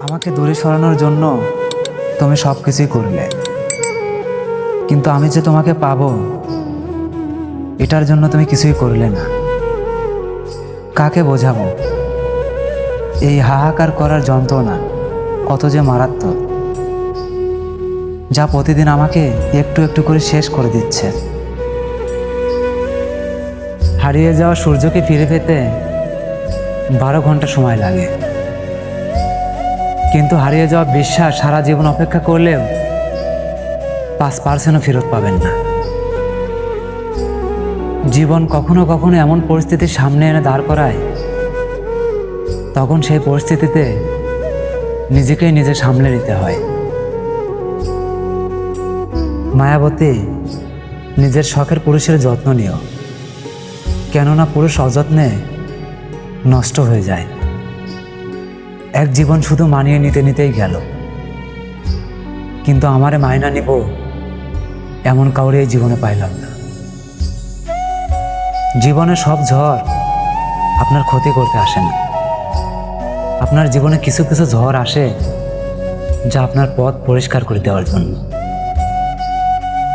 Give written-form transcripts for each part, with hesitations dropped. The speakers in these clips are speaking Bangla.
আমাকে দূরে সরানোর জন্য তুমি সব কিছুই করলে, কিন্তু আমি যে তোমাকে পাবো এটার জন্য তুমি কিছুই করলে না। কাকে বোঝাবো এই হাহাকার করার যন্ত্রণা কত যে মারাত্মক, যা প্রতিদিন আমাকে একটু একটু করে শেষ করে দিচ্ছে। হারিয়ে যাওয়া সূর্যকে ফিরে পেতে 12 ঘন্টা সময় লাগে, কিন্তু হারিয়ে যাওয়া বিশ্বাস সারা জীবন অপেক্ষা করলেও 5% ফেরত পাবেন না। জীবন কখনো কখনো এমন পরিস্থিতির সামনে এনে দাঁড় করায়, তখন সেই পরিস্থিতিতে নিজেকেই নিজে সামলে নিতে হয়। মায়াবতী, নিজের শখের পুরুষের যত্ন নিও, কেননা পুরুষ অযত্নে নষ্ট হয়ে যায়। এক জীবন শুধু মানিয়ে নিতে নিতেই গেল, কিন্তু আমারে মায়না নিব এমন কাউরে এই জীবনে পাইলাম না। জীবনে সব ঝড় আপনার ক্ষতি করতে আসে না। আপনার জীবনে কিছু কিছু ঝড় আসে যা আপনার পথ পরিষ্কার করে দেওয়ার জন্য।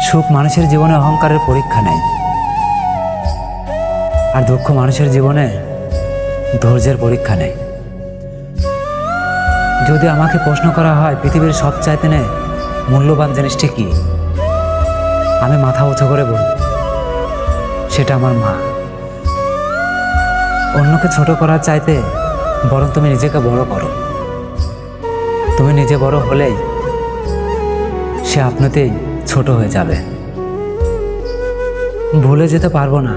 সুখ মানুষের জীবনে অহংকারের পরীক্ষা নেয়, আর দুঃখ মানুষের জীবনে ধৈর্যের পরীক্ষা নেয়। যদি আমাকে প্রশ্ন করা হয় পৃথিবীর সবচাইতে মূল্যবান জিনিসটি কি, আমি মাথা উঁচু করে বলব সেটা আমার মা। অন্যকে ছোট করার চাইতে বরং তুমি নিজেকে বড় করো। তুমি নিজে বড় হলেই সে আপনাতেই ছোট হয়ে যাবে। ভুলে যেতে পারবো না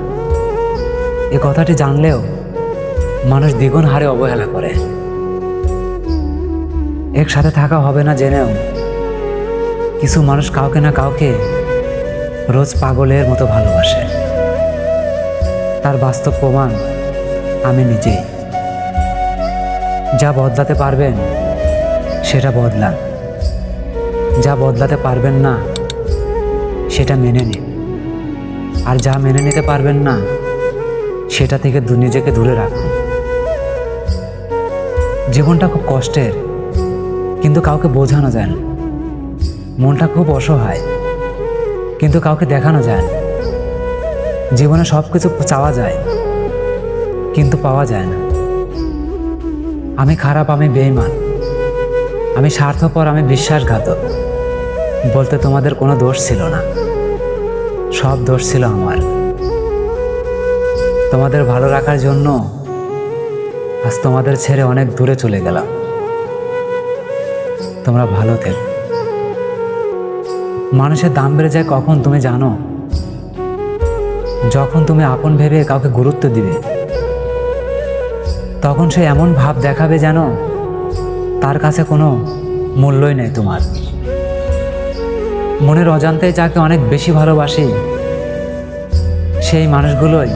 এ কথাটি জানলেও মানুষ দ্বিগুণ হারে অবহেলা করে। একসাথে থাকা হবে না জেনেও কিছু মানুষ কাউকে না কাউকে রোজ পাগলের মতো ভালোবাসে। তার বাস্তব প্রমাণ আমি নিজেই। যা বদলাতে পারবেন সেটা বদলান, যা বদলাতে পারবেন না সেটা মেনে নিন, আর যা মেনে নিতে পারবেন না সেটা থেকে নিজেকে দূরে রাখুন। জীবনটা খুব কষ্টের, কিন্তু কাউকে বোঝানো যায় না। মনটা খুব অসহায়, কিন্তু কাউকে দেখানো যায় না। জীবনে সব কিছু চাওয়া যায়, কিন্তু পাওয়া যায় না। আমি খারাপ, আমি বেঈমান, আমি স্বার্থপর, আমি বিশ্বাসঘাতক বলতে তোমাদের কোনো দোষ ছিল না, সব দোষ ছিল আমার। তোমাদের ভালো রাখার জন্য আজ তোমাদের ছেড়ে অনেক দূরে চলে গেলাম। তোমরা ভালো থেকো। মানুষের দাম বেড়ে যায় কখন তুমি জানো? যখন তুমি আপন ভেবে কাউকে গুরুত্ব দিবে, তখন সে এমন ভাব দেখাবে যেন তার কাছে কোনো মূল্যই নেই তোমার। মনের অজান্তেই যাকে অনেক বেশি ভালোবাসি, সেই মানুষগুলোই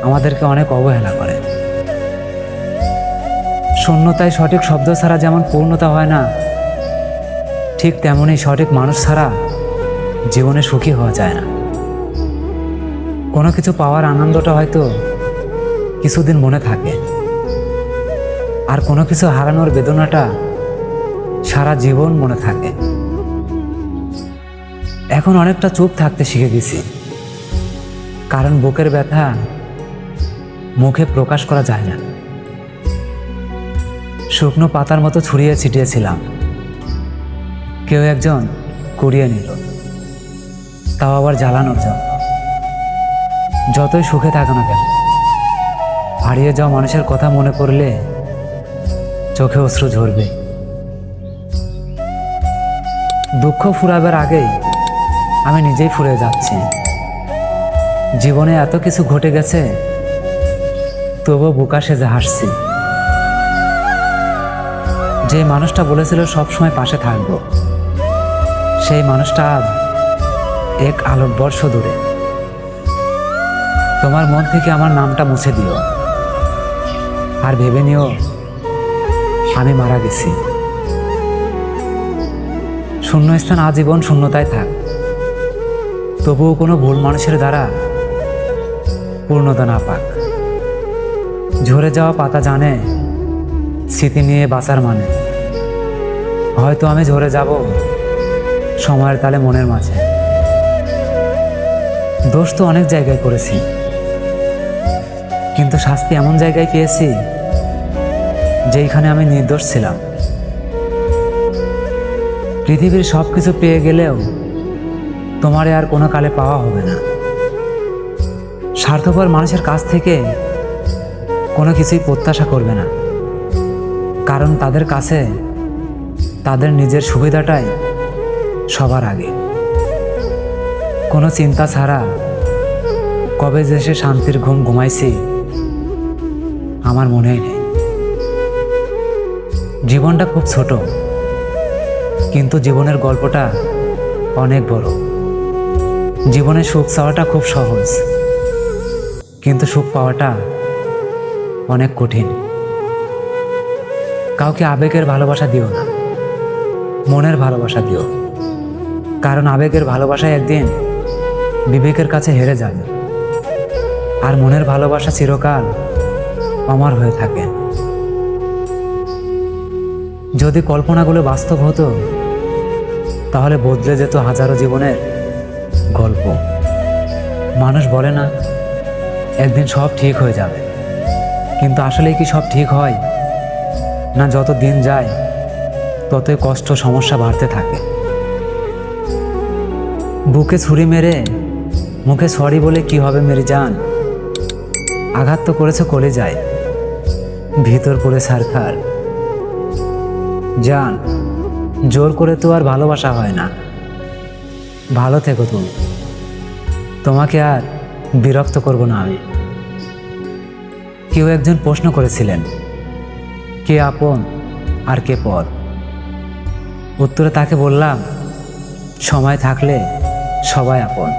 আমাদেরকে অনেক অবহেলা করে। শূন্যতায় সঠিক শব্দ ছাড়া যেমন পূর্ণতা হয় না, ঠিক তেমনই সঠিক মানুষ ছাড়া জীবনে সুখী হওয়া যায় না। কোনো কিছু পাওয়ার আনন্দটা হয়তো কিছুদিন মনে থাকে, আর কোনো কিছু হারানোর বেদনাটা সারা জীবন মনে থাকে। এখন অনেকটা চুপ থাকতে শিখে গেছি, কারণ বুকের ব্যথা মুখে প্রকাশ করা যায় না। শুকনো পাতার মতো ছড়িয়ে ছিটিয়েছিলাম, কেউ একজন কুড়িয়ে নিল, তাও আবার জ্বালানোর জন্য। যতই সুখে থাকো না কেন, হারিয়ে যাওয়া মানুষের কথা মনে পড়লে চোখে অশ্রু ঝরবে। দুঃখ ফুরাবার আগেই আমি নিজেই ফুরে যাচ্ছি। জীবনে এত কিছু ঘটে গেছে, তবুও বুকা সেজে হাসছি। যে মানুষটা বলেছিল সবসময় পাশে থাকবো, সেই মানুষটা আজ এক আলোকবর্ষ দূরে। তোমার মন থেকে আমার নামটা মুছে দিও, আর ভেবে নিও আমি মারা গেছি। শূন্যস্থান আজীবন শূন্যতায় থাক, তবুও কোনো ভুল মানুষের দ্বারা পূর্ণতা না পাক। ঝরে যাওয়া পাতা জানে স্মৃতি নিয়ে বাঁচার মানে। হয়তো আমি ঝরে যাব সময়ের তালে মনের মাঝে। দোষ তো অনেক জায়গায় করেছি, কিন্তু শাস্তি এমন জায়গায় পেয়েছি যেইখানে আমি নির্দোষ ছিলাম। পৃথিবীর সব কিছু পেয়ে গেলেও তোমারে আর কোনো কালে পাওয়া হবে না। স্বার্থপর মানুষের কাছ থেকে কোনো কিছুই প্রত্যাশা করবে না, কারণ তাদের কাছে তাদের নিজের সুবিধাটাই সবার আগে। কোনো চিন্তা ছাড়া কবে যে সে শান্তির ঘুম ঘুমাইছি আমার মনেই নেই। জীবনটা খুব ছোট, কিন্তু জীবনের গল্পটা অনেক বড়। জীবনে সুখ চাওয়াটা খুব সহজ, কিন্তু সুখ পাওয়াটা অনেক কঠিন। কাউকে আবেগের ভালোবাসা দিও না, মনের ভালোবাসা দিও, কারণ আবেগের ভালোবাসায় একদিন বিবেকের কাছে হেরে যাবে, আর মনের ভালোবাসা চিরকাল অমর হয়ে থাকে। যদি কল্পনাগুলো বাস্তব হতো তাহলে বদলে যেত হাজারো জীবনের গল্প। মানুষ বলে না একদিন সব ঠিক হয়ে যাবে, কিন্তু আসলে কি সব ঠিক হয় না? যত দিন যায় ততই কষ্ট সমস্যা বাড়তে থাকে। বুকে ছুরি মেরে মুখে সরি বলে কি হবে মেরি জান? আঘাত তো করেছে কলিজায়, ভিতর পড়ে ছারখার। জান, জোর করে তো আর ভালোবাসা হয় না। ভালো থেকো তুমি, তোমাকে আর বিরক্ত করব না আমি। কেউ একজন প্রশ্ন করেছিলেন, কে আপন আর কে পর? উত্তরে তাকে বললাম, সময় থাকলে সবাই আপন,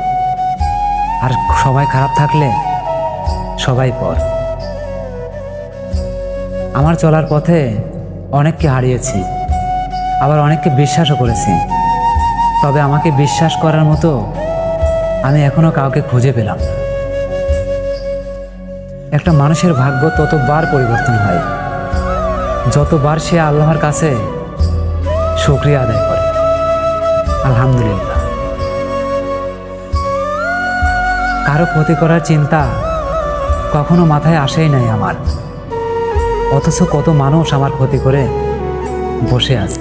আর সময় খারাপ থাকলে সবাই পর। আমার চলার পথে অনেককে হারিয়েছি, আবার অনেককে বিশ্বাসও করেছি, তবে আমাকে বিশ্বাস করার মতো আমি এখনো কাউকে খুঁজে পেলাম না। একটা মানুষের ভাগ্য ততবার পরিবর্তন হয় যতবার সে আল্লাহর কাছে শুকরিয়া আদায় করে। আলহামদুলিল্লাহ। কারো ক্ষতি করার চিন্তা কখনো মাথায় আসেই নাই আমার, অথচ কত মানুষ আমার ক্ষতি করে বসে আছে।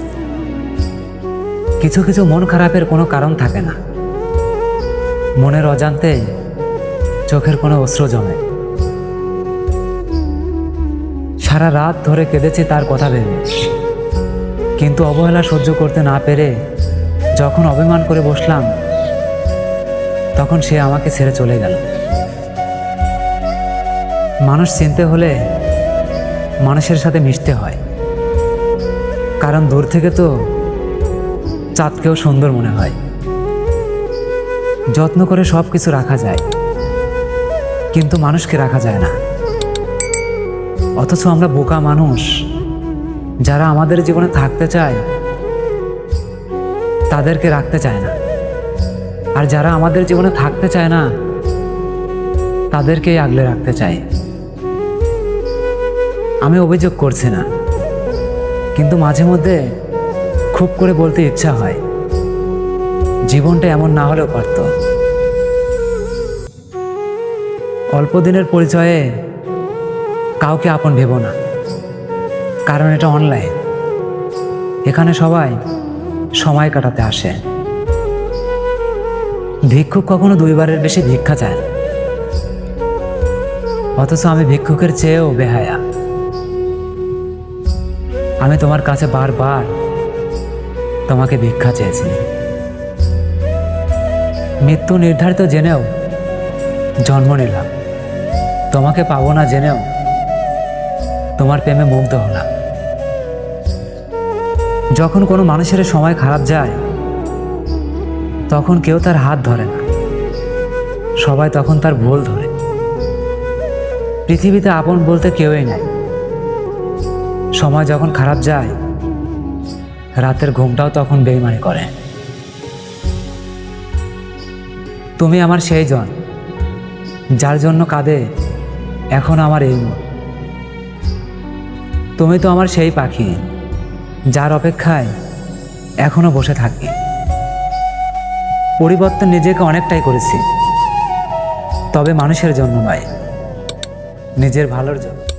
কিছু কিছু মন খারাপের কোনো কারণ থাকে না, মনের অজান্তে চোখের কোনো অশ্রু জমে। সারা রাত ধরে কেঁদেছি তার কথা ভেবে, কিন্তু অবহেলা সহ্য করতে না পেরে যখন অভিমান করে বসলাম তখন সে আমাকে ছেড়ে চলে গেল। মানুষ চিনতে হলে মানুষের সাথে মিশতে হয়, কারণ দূর থেকে তো চাঁদকেও সুন্দর মনে হয়। যত্ন করে সব কিছু রাখা যায়, কিন্তু মানুষকে রাখা যায় না। অথচ আমরা বোকা মানুষ, যারা আমাদের জীবনে থাকতে চায় তাদেরকে রাখতে চায় না, আর যারা আমাদের জীবনে থাকতে চায় না তাদেরকেই আগলে রাখতে চায়। আমি অভিযোগ করছি না, কিন্তু মাঝে মধ্যে খুব করে বলতে ইচ্ছা হয়, জীবনটা এমন না হলেও পারত। অল্প দিনের পরিচয়ে কাউকে আপন ভেবো না, কারণ এটা অনলাইন। এখানে সবাই সময় কাটাতে আসে। ভিক্ষুক কখনো দুইবারের বেশি ভিক্ষা চায় না, অথচ আমি ভিক্ষুকের চেয়েও বেহায়া। আমি তোমার কাছে বারবার তোমাকে ভিক্ষা চেয়েছি। মৃত্যু নির্ধারিত জেনেও জন্ম নিলাম, তোমাকে পাবো না জেনেও তোমার প্রেমে মুগ্ধ হলাম। যখন কোনো মানুষের সময় খারাপ যায় তখন কেউ তার হাত ধরে না, সবাই তখন তার ভুল ধরে। পৃথিবীতে আপন বলতে কেউই নাই। সময় যখন খারাপ যায় রাতের ঘুমটাও তখন বেইমানি করে। তুমি আমার সেই জন যার জন্য কাঁদে এখন আমার এই মন। তুমি তো আমার সেই পাখি যার অপেক্ষায় এখনো বসে থাকি। পরিবর্তন নিজেকে অনেকটাই করেছি, তবে মানুষের জন্য নয়, নিজের ভালোর জন্য।